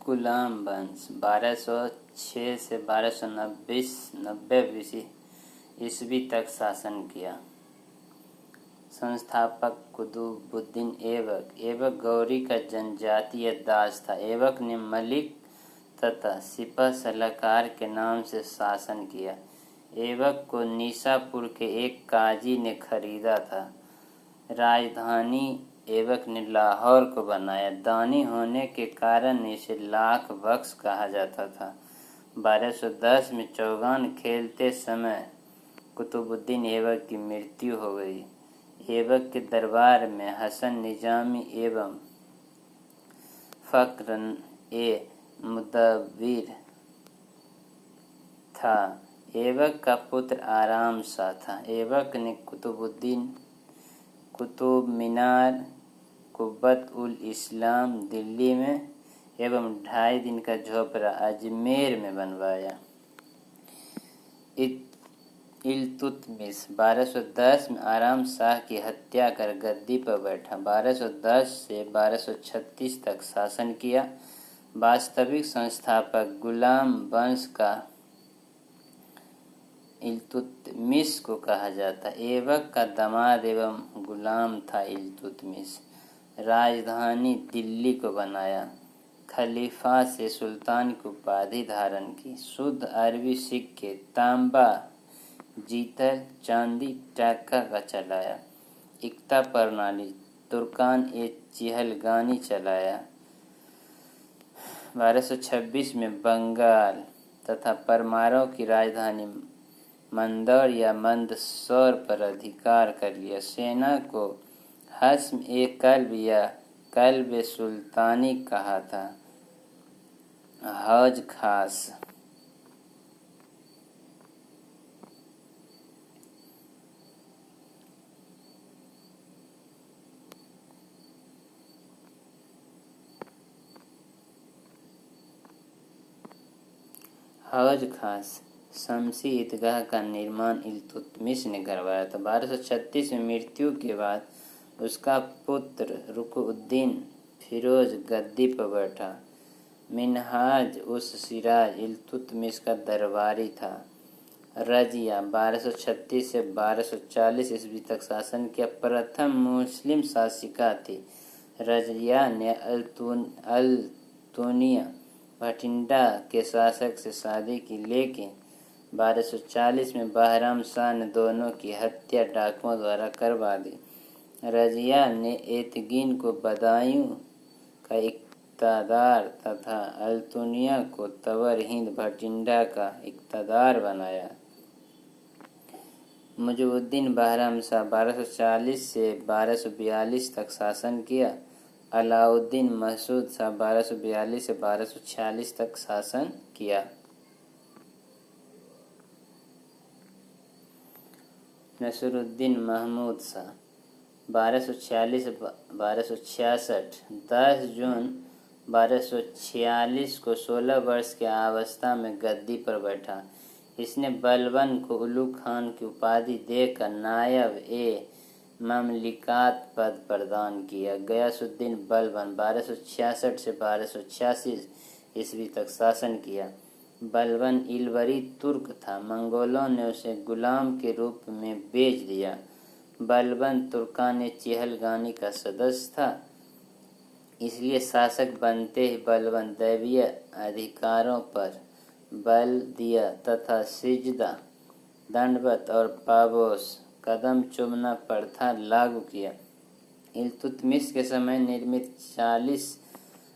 गुलाम वंश 1206 से 1290 ईस्वी तक शासन किया। संस्थापक कुतुबुद्दीन ऐबक गौरी का जनजातीय दास था। ऐबक ने मलिक तथा सिपह सलाहकार के नाम से शासन किया। ऐबक को निशापुर के एक काजी ने खरीदा था। राजधानी ऐबक ने लाहौर को बनाया। दानी होने के कारण इसे लाख बख्श कहा जाता था। 1210 में चौगान खेलते समय कुतुबुद्दीन ऐबक की मृत्यु हो गई। ऐबक के दरबार में हसन निजामी एवं फ़ख्र-ए-मुदव्विर था। ऐबक का पुत्र आराम शाह था। ऐबक ने कुतुब मीनार, कुब्बत-उल-इस्लाम दिल्ली में एवं 2.5 दिन का झोपड़ा अजमेर में बनवाया। इल्तुतमिश 1210 में आराम शाह की हत्या कर गद्दी पर बैठा। 1210 से 1236 तक शासन किया। वास्तविक संस्थापक गुलाम वंश का इल्तुतमिश को कहा जाता। ऐबक का दामाद एवं गुलाम था इल्तुतमिश। राजधानी दिल्ली को बनाया। खलीफा से सुल्तान की उपाधि धारण की। शुद्ध अरबी सिक्के, तांबा, जीतर, चांदी, टका का चलाया। इक्ता प्रणाली तुर्कान-ए-चिहलगानी चलाया। 1226 में बंगाल तथा परमारों की राजधानी मंदौर या मंदसौर पर अधिकार कर लिया। सेना को हस्म-ए-कल्ब या कल्ब-ए-सुल्तानी कहा था। हौज खास शमसी ईदगाह का निर्माण इल्तुतमिश ने करवाया था। 1236 में मृत्यु के बाद उसका पुत्र रुकनुद्दीन फिरोज गद्दी पर बैठा। मिन्हाज-उस-सिराज इल्तुतमिश का दरबारी था। रजिया 1236 से 1240 ईस्वी तक शासन किया। प्रथम मुस्लिम शासिका थी। रजिया ने अल-तुनिया भटिंडा के शासक से शादी की, लेकिन 1240 में बहराम शाह ने दोनों की हत्या डाकुओं द्वारा करवा दी। रजिया ने एतगिन को बदायूं का इक़्तिदार तथा अल-तुनिया को तवर हिंद भटिंडा का इक़्तिदार बनाया। मुइज़ुद्दीन बहराम शाह 1240 से 1242 तक शासन किया। अलाउद्दीन महमूद शाह 1242 से 1246 तक शासन किया। नसीरुद्दीन महमूद शाह 1246 से 1266 10 जून 1246 को 16 वर्ष की अवस्था में गद्दी पर बैठा। इसने बलबन को उलू खान की उपाधि देकर नायब-ए-ममलिकात पद प्रदान किया। गयासुद्दीन बलबन 1266 से 1286 ईस्वी तक शासन किया। बलबन इलवरी तुर्क था। मंगोलों ने उसे गुलाम के रूप में बेच दिया। बलबन तुर्कान-ए-चिहलगानी का सदस्य था, इसलिए शासक बनते ही बलबन दैवीय अधिकारों पर बल दिया तथा सिजदा, दंडवत और पाबोस कदम चूमना प्रथा लागू किया। इल्तुतमिश के समय निर्मित 40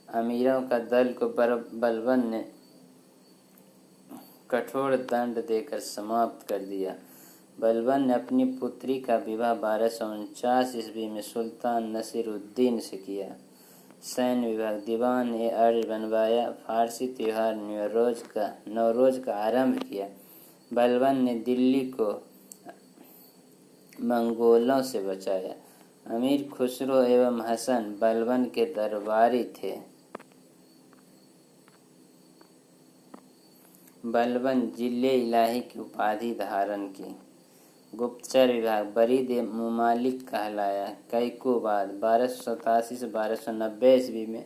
अमीरों का दल को बलबन ने कठोर दंड देकर समाप्त कर दिया। बलबन ने अपनी पुत्री का विवाह 1249 ईस्वी में सुल्तान नसीरुद्दीन से किया। सैन्य विभाग दीवान-ए-अर्ज बनवाया। फारसी त्योहार नवरोज का आरंभ किया। बलबन ने दिल्ली को मंगोलों से बचाया। अमीर खुसरो एवं हसन बलबन के दरबारी थे। बलबन जिले-इलाही की उपाधि धारण की। गुप्तचर विभाग बरीद-ए-मुमालिक कहलाया। कैकूबाद 1287 से 1290 ईस्वी में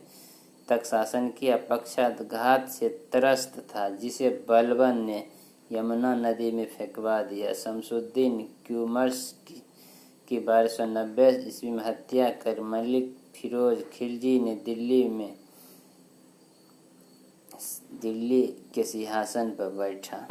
तक शासन किया। पक्षाघात से त्रस्त था, जिसे बलबन ने यमुना नदी में फेंकवा दिया। शमसुद्दीन क्यूमर्स की 1290 ईस्वी में हत्या कर मलिक फिरोज खिलजी ने दिल्ली के सिंहासन पर बैठा।